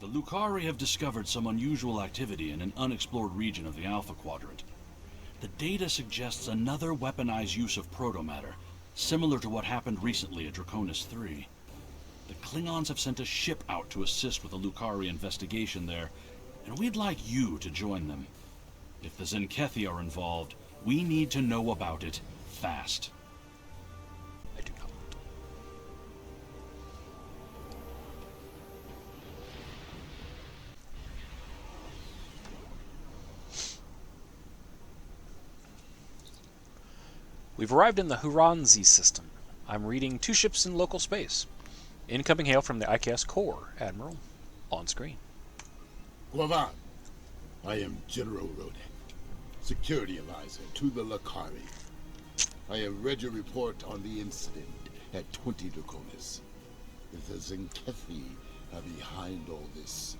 The Lucari have discovered some unusual activity in an unexplored region of the Alpha Quadrant. The data suggests another weaponized use of protomatter, similar to what happened recently at Draconis 3. The Klingons have sent a ship out to assist with the Lucari investigation there, and we'd like you to join them. If the Zenkethi are involved, we need to know about it fast. I do not. We've arrived in the Huranzi system. I'm reading 2 ships in local space. Incoming hail from the IKS core, Admiral. On screen. Guavan, I am General Rodek, security advisor to the Lucari. I have read your report on the incident at 20 Draconis. If the Zenkethi are behind all this,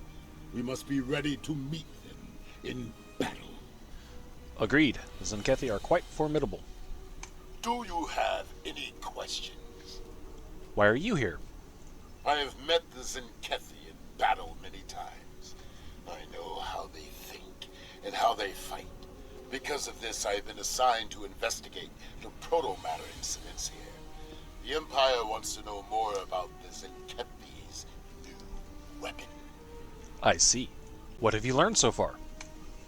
we must be ready to meet them in battle. Agreed. The Zenkethi are quite formidable. Do you have any questions? Why are you here? I have met the Zenkethi in battle many times. I know how they think and how they fight. Because of this, I have been assigned to investigate the protomatter incidents here. The Empire wants to know more about the Zenkethi's new weapon. I see. What have you learned so far?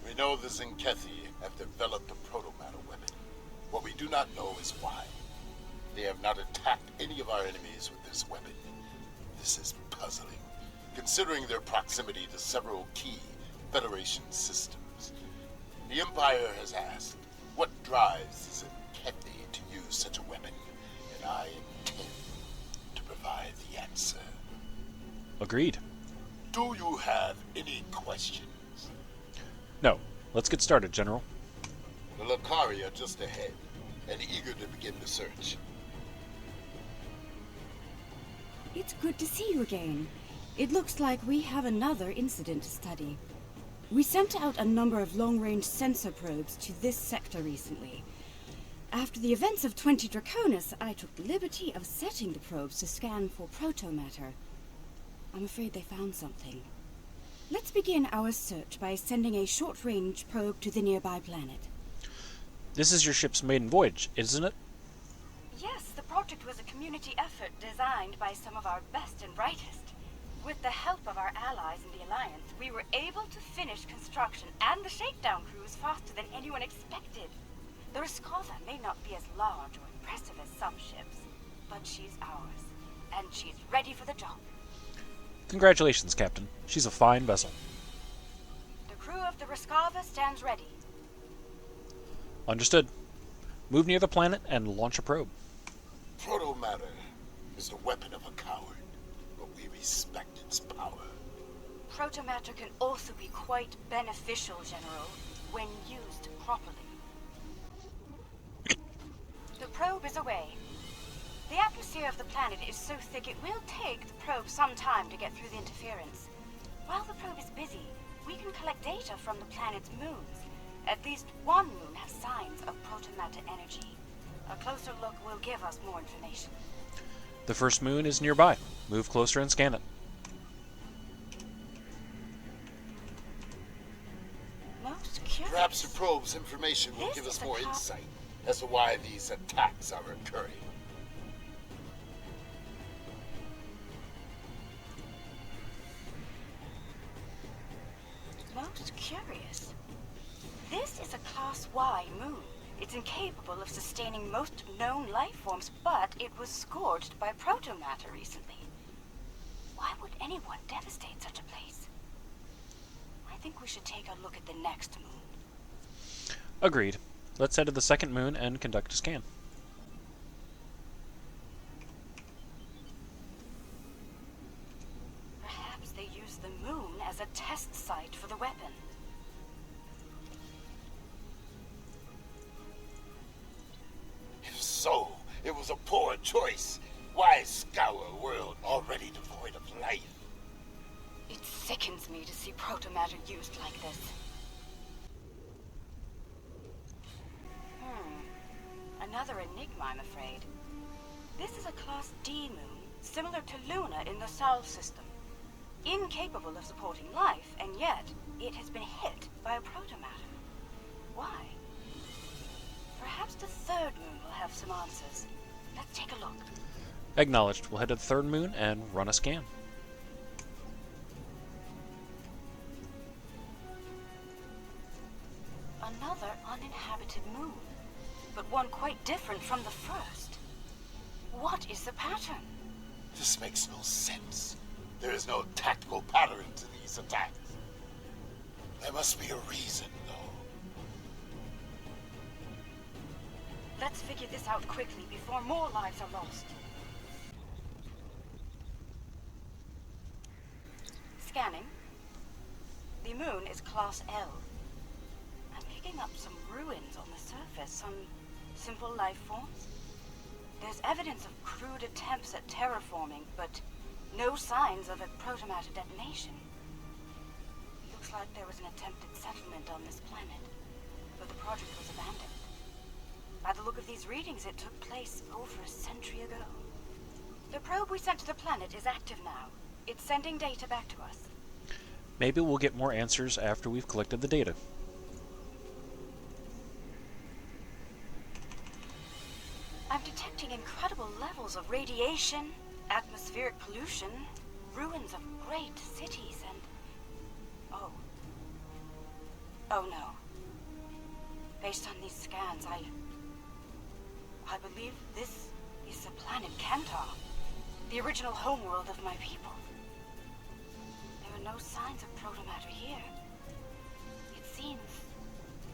We know the Zenkethi have developed a protomatter weapon. What we do not know is why. They have not attacked any of our enemies with this weapon. This is puzzling, considering their proximity to several key Federation systems. The Empire has asked, what drives the Zenkethi to use such a weapon? And I intend to provide the answer. Agreed. Do you have any questions? No. Let's get started, General. The Lucari are just ahead, and eager to begin the search. It's good to see you again. It looks like we have another incident to study. We sent out a number of long-range sensor probes to this sector recently. After the events of 20 Draconis, I took the liberty of setting the probes to scan for protomatter. I'm afraid they found something. Let's begin our search by sending a short-range probe to the nearby planet. This is your ship's maiden voyage, isn't it? Yes, the project was a community effort designed by some of our best and brightest. With the help of our allies in the Alliance, we were able to finish construction and the shakedown cruise faster than anyone expected. The Raskova may not be as large or impressive as some ships, but she's ours, and she's ready for the job. Congratulations, Captain. She's a fine vessel. The crew of the Raskova stands ready. Understood. Move near the planet and launch a probe. Protomatter is the weapon of a coward, but we respect its power. Protomatter can also be quite beneficial, General, when used properly. The probe is away. The atmosphere of the planet is so thick it will take the probe some time to get through the interference. While the probe is busy, we can collect data from the planet's moons. At least one moon has signs of protomatter energy. A closer look will give us more information. The first moon is nearby. Move closer and scan it. Most curious. Perhaps the probe's information will This give us is a more cop- insight as to why these attacks are occurring. Most curious. This is a Class Y moon. It's incapable of sustaining most known life forms, but it was scorched by protomatter recently. Why would anyone devastate such a place? I think we should take a look at the next moon. Agreed. Let's head to the second moon and conduct a scan. Perhaps they use the moon as a test site for the weapon. If so, it was a poor choice. Why scour a world already devoid of life? It sickens me to see protomatter used like this. Another enigma, I'm afraid. This is a Class D moon, similar to Luna in the Sol system. incapable of supporting life, and yet it has been hit by a protomatter. Why? Perhaps the third moon will have some answers. Let's take a look. Acknowledged. We'll head to the third moon and run a scan. Another uninhabited moon, but one quite different from the first. What is the pattern? This makes no sense. There is no tactical pattern to these attacks. There must be a reason, though. Let's figure this out quickly before more lives are lost. Scanning. The moon is Class L. I'm picking up some ruins on the surface, some simple life forms. There's evidence of crude attempts at terraforming, but no signs of a protomatter detonation. Looks like there was an attempted settlement on this planet, but the project was abandoned. By the look of these readings, it took place over a century ago. The probe we sent to the planet is active now. It's sending data back to us. Maybe we'll get more answers after we've collected the data. I'm detecting incredible levels of radiation, atmospheric pollution, ruins of great cities, and... Oh no. Based on these scans, I believe this is the planet Kentar, the original homeworld of my people. There are no signs of protomatter here. It seems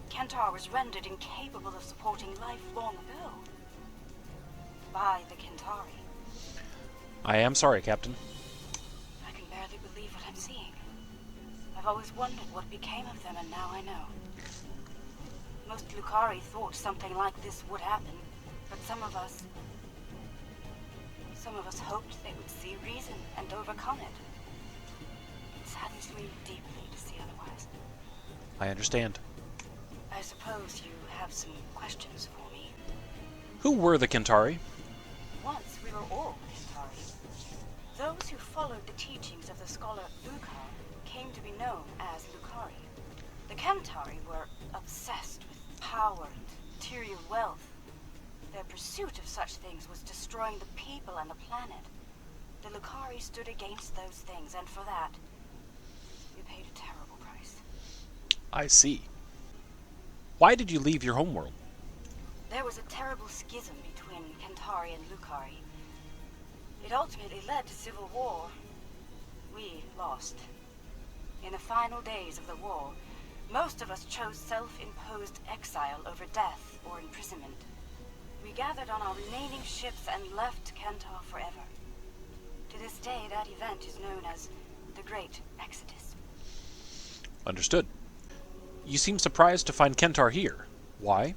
Kentar was rendered incapable of supporting life long ago. By the Kentari. I am sorry, Captain. I can barely believe what I'm seeing. I've always wondered what became of them, and now I know. Most Lucari thought something like this would happen, but some of us hoped they would see reason and overcome it. It saddens me deeply to see otherwise. I understand. I suppose you have some questions for me. Who were the Kentari? Once we were all Kentari. Those who followed the teachings of the scholar Lukar came to be known as Lucari. The Kentari were obsessed with power and material wealth. Their pursuit of such things was destroying the people and the planet. The Lucari stood against those things, and for that, we paid a terrible price. I see. Why did you leave your homeworld? There was a terrible schism between Kentari and Lucari. It ultimately led to civil war. We lost. In the final days of the war, most of us chose self-imposed exile over death or imprisonment. We gathered on our remaining ships and left Kentar forever. To this day, that event is known as the Great Exodus. Understood. You seem surprised to find Kentar here. Why?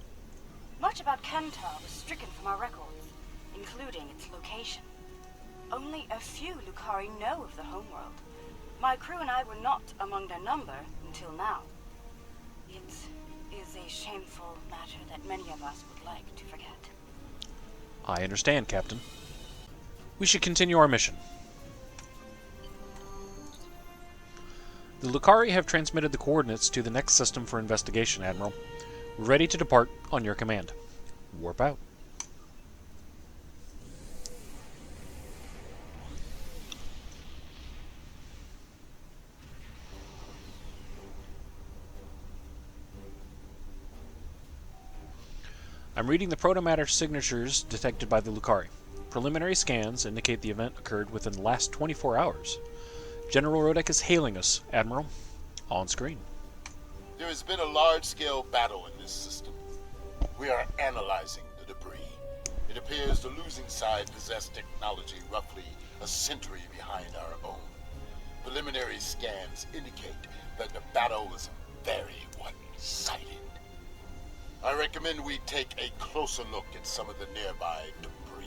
Much about Kentar was stricken from our records, including its location. Only a few Lucari know of the homeworld. My crew and I were not among their number until now. It is a shameful matter that many of us would like to forget. I understand, Captain. We should continue our mission. The Lucari have transmitted the coordinates to the next system for investigation, Admiral. We're ready to depart on your command. Warp out. I'm reading the protomatter signatures detected by the Lucari. Preliminary scans indicate the event occurred within the last 24 hours. General Rodek is hailing us, Admiral. On screen. There has been a large-scale battle in this system. We are analyzing the debris. It appears the losing side possessed technology roughly a century behind our own. Preliminary scans indicate that the battle was very one-sided. I recommend we take a closer look at some of the nearby debris.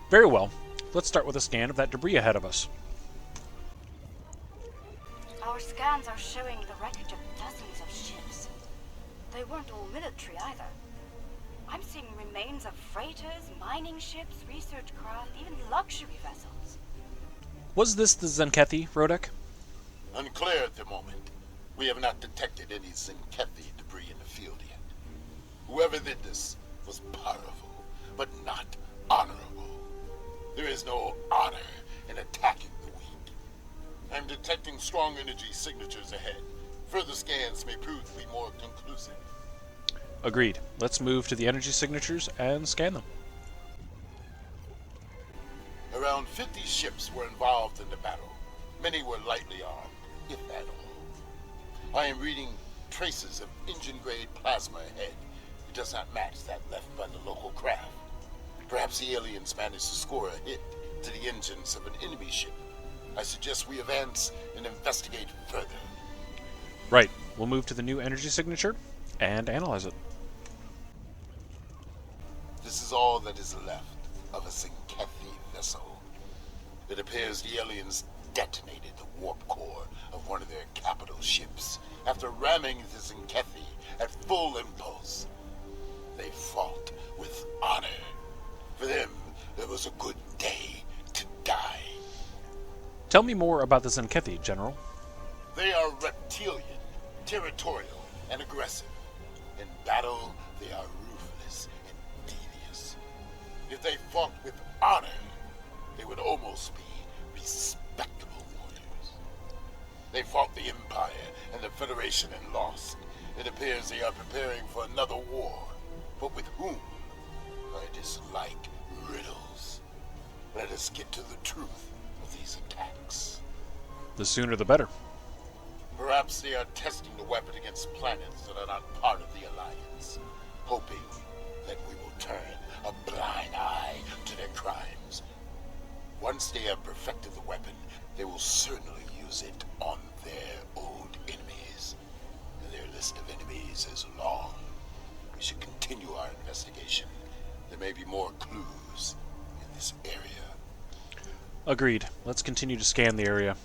Very well. Let's start with a scan of that debris ahead of us. Our scans are showing the wreckage of dozens of ships. They weren't all military either. I'm seeing remains of freighters, mining ships, research craft, even luxury vessels. Was this the Zenkethi, Rodek? Unclear at the moment. We have not detected any Zenkethi debris in the field yet. Whoever did this was powerful, but not honorable. There is no honor in attacking the weak. I'm detecting strong energy signatures ahead. Further scans may prove to be more conclusive. Agreed. Let's move to the energy signatures and scan them. Around 50 ships were involved in the battle. Many were lightly armed, if at all. I am reading traces of engine-grade plasma ahead. It does not match that left by the local craft. Perhaps the aliens managed to score a hit to the engines of an enemy ship. I suggest we advance and investigate further. Right. We'll move to the new energy signature and analyze it. This is all that is left of a Zenkethi vessel. It appears the aliens detonated the warp core of one of their capital ships after ramming the Zenkethi at full impulse. They fought with honor. For them, it was a good day to die. Tell me more about the Zenkethi, General. They are reptilian, territorial, and aggressive. In battle, they are ruthless and devious. If they fought with honor, they would almost be respectable warriors. They fought the Empire and the Federation and lost. It appears they are preparing for another war. But with whom? I dislike riddles. Let us get to the truth of these attacks. The sooner the better. Perhaps they are testing the weapon against planets that are not part of the Alliance, hoping that we will turn a blind eye to their crimes. Once they have perfected the weapon, they will certainly use it on their old enemies. And their list of enemies is long. We should continue our investigation. There may be more clues in this area. Agreed. Let's continue to scan the area.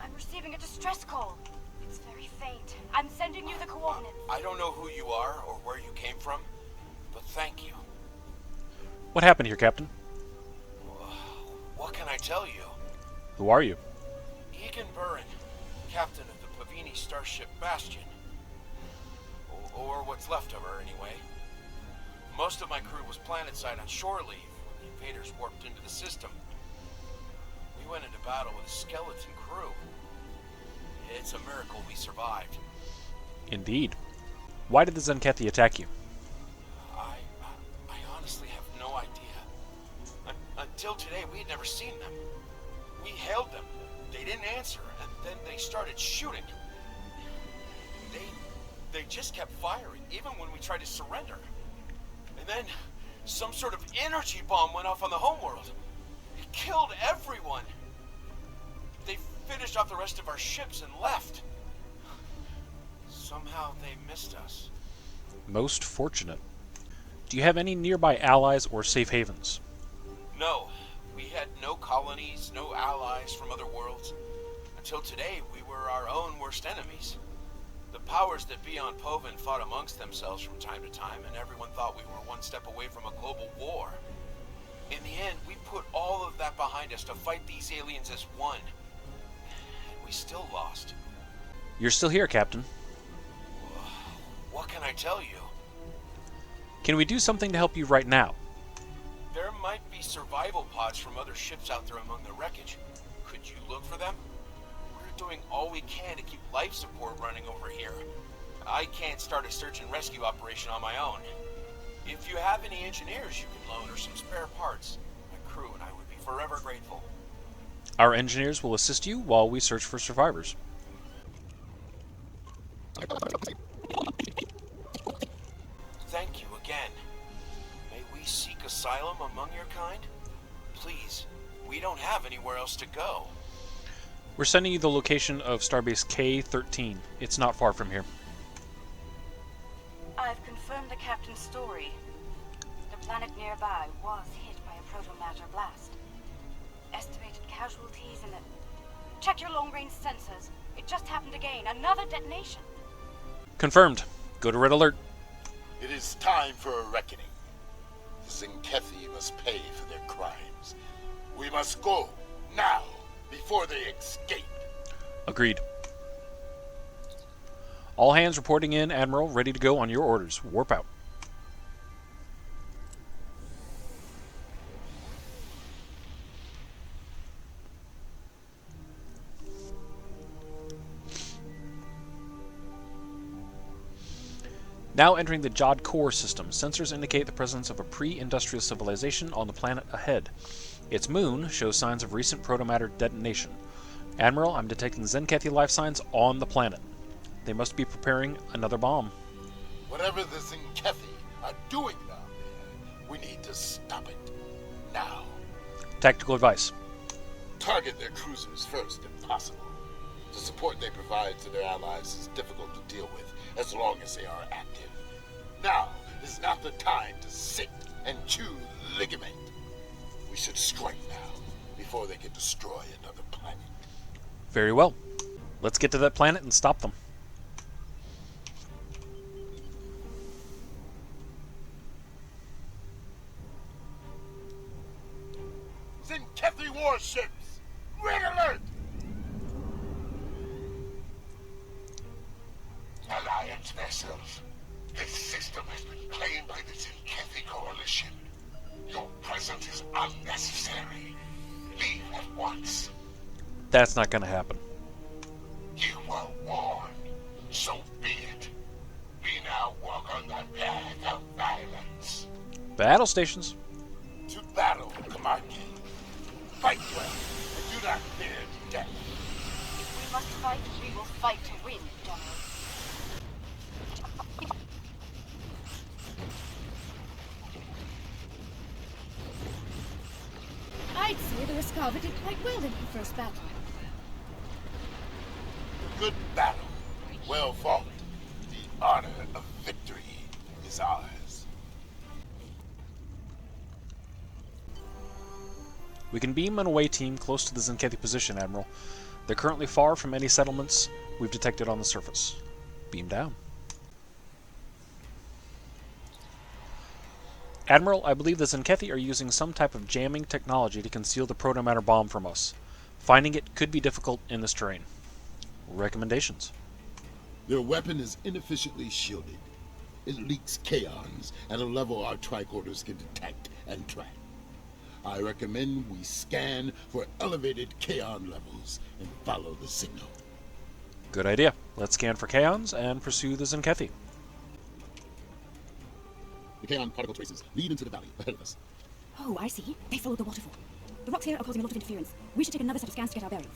I'm receiving a distress call. It's very faint. I'm sending you the coordinates. I don't know who you are or where you came from, but thank you. What happened here, Captain? What can I tell you? Who are you? Egan Burin, captain of the Pavini starship Bastion. Or what's left of her, anyway. Most of my crew was planetside on shore leave when the invaders warped into the system. We went into battle with a skeleton crew. It's a miracle we survived. Indeed. Why did the Zenkethi attack you? I honestly have no idea. Until today, we had never seen them. We hailed them. They didn't answer, and then they started shooting. They just kept firing, even when we tried to surrender. And then, some sort of energy bomb went off on the homeworld. It killed everyone. They finished off the rest of our ships and left. Somehow they missed us. Most fortunate. Do you have any nearby allies or safe havens? No, we had no colonies, no allies from other worlds. Until today, we were our own worst enemies. The powers that be on Povin fought amongst themselves from time to time, and everyone thought we were one step away from a global war. In the end, we put all of that behind us to fight these aliens as one. And we still lost. You're still here, Captain. What can I tell you? Can we do something to help you right now? There might be survival pods from other ships out there among the wreckage. Could you look for them? We're doing all we can to keep life support running over here. I can't start a search and rescue operation on my own. If you have any engineers you can loan or some spare parts, my crew and I would be forever grateful. Our engineers will assist you while we search for survivors. Thank you again. May we seek asylum among your kind? Please, we don't have anywhere else to go. We're sending you the location of Starbase K-13. It's not far from here. I've confirmed the captain's story. The planet nearby was hit by a proto-matter blast. Estimated casualties in the... Check your long-range sensors. It just happened again. Another detonation. Confirmed. Go to Red Alert. It is time for a reckoning. The Zenkethi must pay for their crimes. We must go, now, before they escape. Agreed. All hands reporting in, Admiral, ready to go on your orders. Warp out. Now entering the Jod Core system, sensors indicate the presence of a pre-industrial civilization on the planet ahead. Its moon shows signs of recent protomatter detonation. Admiral, I'm detecting Zenkethi life signs on the planet. They must be preparing another bomb. Whatever the Zenkethi are doing down there, we need to stop it. Now. Tactical advice. Target their cruisers first, if possible. The support they provide to their allies is difficult to deal with, as long as they are active. Now is not the time to sit and chew ligament. We should strike now, before they can destroy another planet. Very well. Let's get to that planet and stop them. Zenkethi warships! Red alert! Alliance vessels. This system has been claimed by the Zenkethi Coalition. Your presence is unnecessary. Leave at once. That's not going to happen. You were warned. So be it. We now walk on the path of violence. Battle stations. To battle, Kamarki. Fight well, and do not fear death. We must fight. We will fight to win, General. I'd say the Rescava did quite well in the first battle. Good battle. Well fought. The honor of victory is ours. We can beam an away team close to the Zenkethi position, Admiral. They're currently far from any settlements we've detected on the surface. Beam down. Admiral, I believe the Zenkethi are using some type of jamming technology to conceal the protomatter bomb from us. Finding it could be difficult in this terrain. Recommendations? Their weapon is inefficiently shielded. It leaks kaons at a level our tricorders can detect and track. I recommend we scan for elevated kaon levels and follow the signal. Good idea. Let's scan for kaons and pursue the Zenkethi. The kaon particle traces lead into the valley ahead of us. Oh, I see. They followed the waterfall. The rocks here are causing a lot of interference. We should take another set of scans to get our bearings.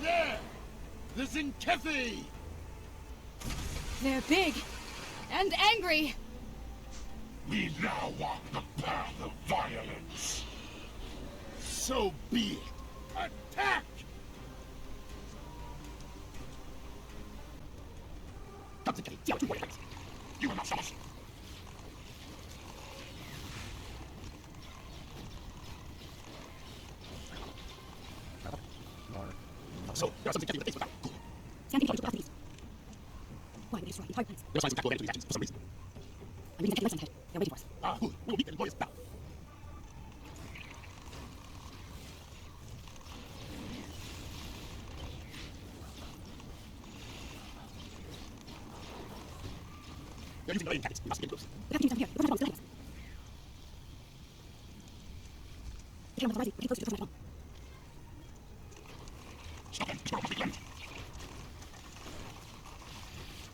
There! The Zenkethi! They're big and angry. We now walk the path of violence. So be it. Attack! You will not stop us. So, there are some Zenkethi with the base without. Scan the to the east. Why would we destroy entire plants? There are signs of tactical advantage reactions for some reason. I'm reading Zenkethi lights on ahead. They're waiting for us. Ah, good. We will meet them in glorious battle. They're using delaying tactics. We must get close. The packaging down here. The prototype bomb still hitting us. The camera rising. We're getting close to the prototype bomb. Stop them. It's not a big land.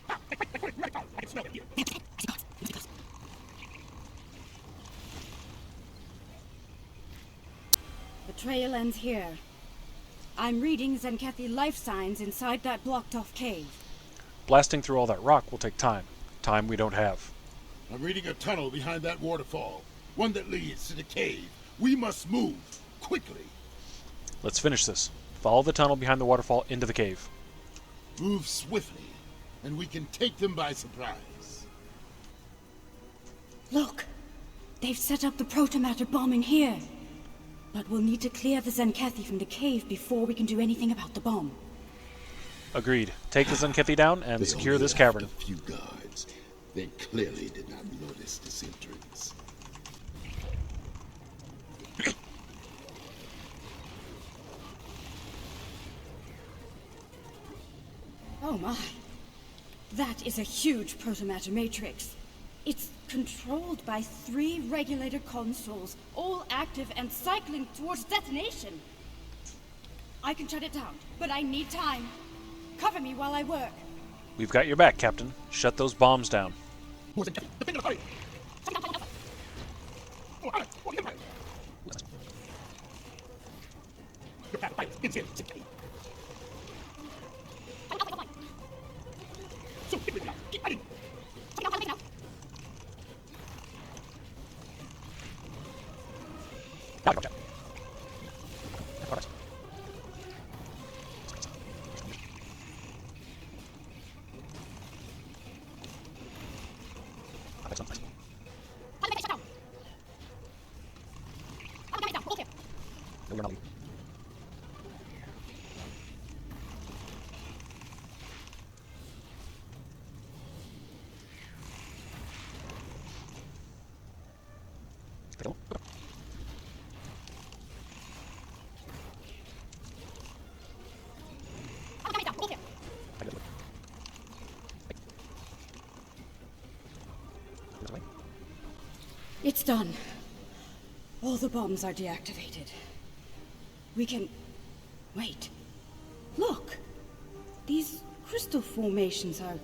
I can smell them here. They're dead. I see guards. We must be close. The trail ends here. I'm reading Zenkethi life signs inside that blocked-off cave. Blasting through all that rock will take time. Time we don't have. I'm reading a tunnel behind that waterfall. One that leads to the cave. We must move. Quickly. Let's finish this. Follow the tunnel behind the waterfall into the cave. Move swiftly, and we can take them by surprise. Look! They've set up the protomatter bomb in here. But we'll need to clear the Zenkethi from the cave before we can do anything about the bomb. Agreed. Take the Zenkethi down and secure this cavern. A few guards. They clearly did not notice this entrance. Oh my. That is a huge protomatter matrix. It's controlled by 3 regulator consoles, all active and cycling towards detonation. I can shut it down, but I need time. Cover me while I work. We've got your back, Captain. Shut those bombs down. It's done. All the bombs are deactivated. We can... Wait. Look! These crystal formations are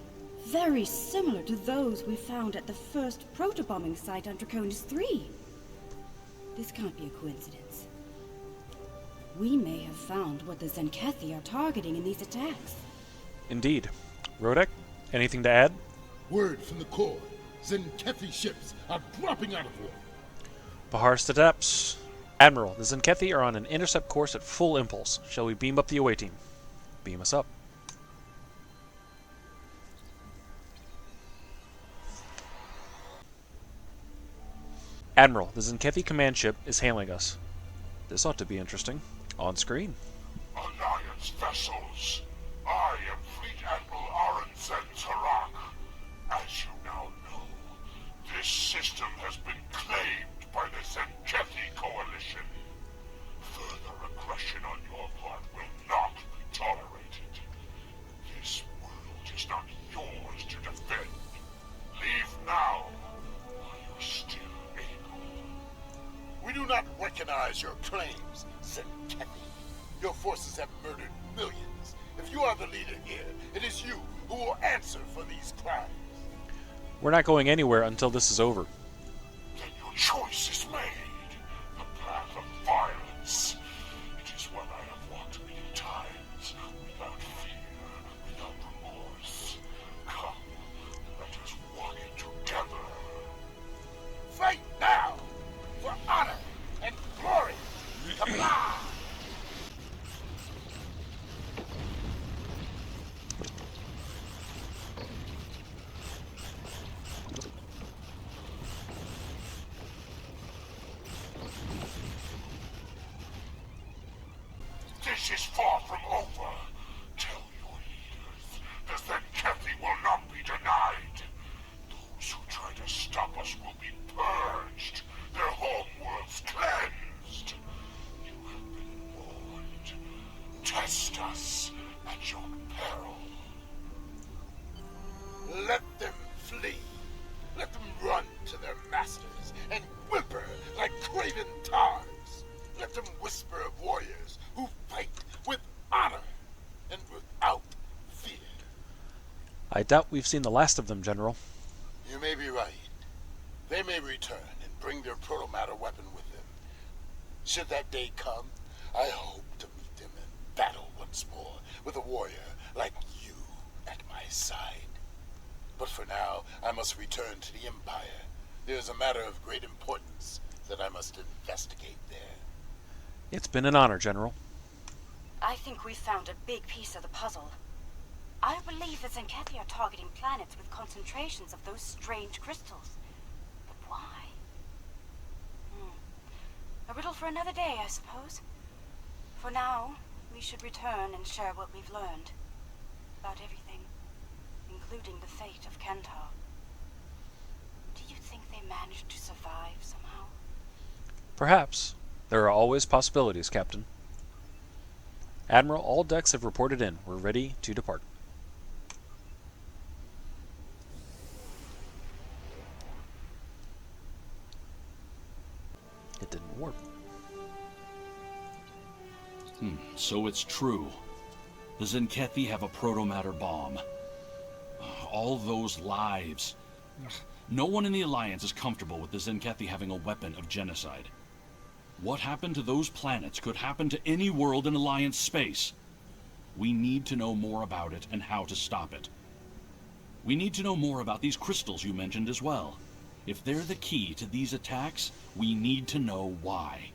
very similar to those we found at the first protobombing site on Draconis 3. This can't be a coincidence. We may have found what the Zenkethi are targeting in these attacks. Indeed. Rodek, anything to add? Word from the core. Zenkethi ships are dropping out of water. Bahar Stadaps. Admiral, the Zenkethi are on an intercept course at full impulse. Shall we beam up the away team? Beam us up. Admiral, the Zenkethi command ship is hailing us. This ought to be interesting. On screen. Alliance vessels. I am Fleet Admiral Arenzen Tarak. As you now know, this system has been claimed by the Zenkethi Coalition. Further aggression on your part will not be tolerated. This world is not yours to defend. Leave now, while you're still able. We do not recognize your claims, Zenkethi. Your forces have murdered millions. If you are the leader here, it is you who will answer for these crimes. We're not going anywhere until this is over. Then your choice is made. The path of violence. It is one I have walked many times, without fear, without remorse. Come, let us walk it together. Fight now for honor and glory. Kablah! This is far from over. Tell your leaders the Zenkethi will not be denied. Those who try to stop us will be purged, their homeworlds cleansed. You have been warned. Test us at your peril. Let them flee. Let them run to their masters and whimper like craven tars. Let them whisper of warriors who fight with honor and without fear. I doubt we've seen the last of them, General. You may be right. They may return and bring their protomatter weapon with them. Should that day come, I hope to meet them in battle. must return to the Empire. There is a matter of great importance that I must investigate there. It's been an honor, General. I think we found a big piece of the puzzle. I believe the Zenkethi are targeting planets with concentrations of those strange crystals. But why? A riddle for another day, I suppose. For now, we should return and share what we've learned. About everything, including the fate of Kentar. Do you think they managed to survive somehow? Perhaps. There are always possibilities, Captain. Admiral, all decks have reported in. We're ready to depart. It didn't work. So it's true. The Zenkethi have a protomatter bomb. All those lives. No one in the Alliance is comfortable with the Zenkethi having a weapon of genocide. What happened to those planets could happen to any world in Alliance space. We need to know more about it and how to stop it. We need to know more about these crystals you mentioned as well. If they're the key to these attacks, we need to know why.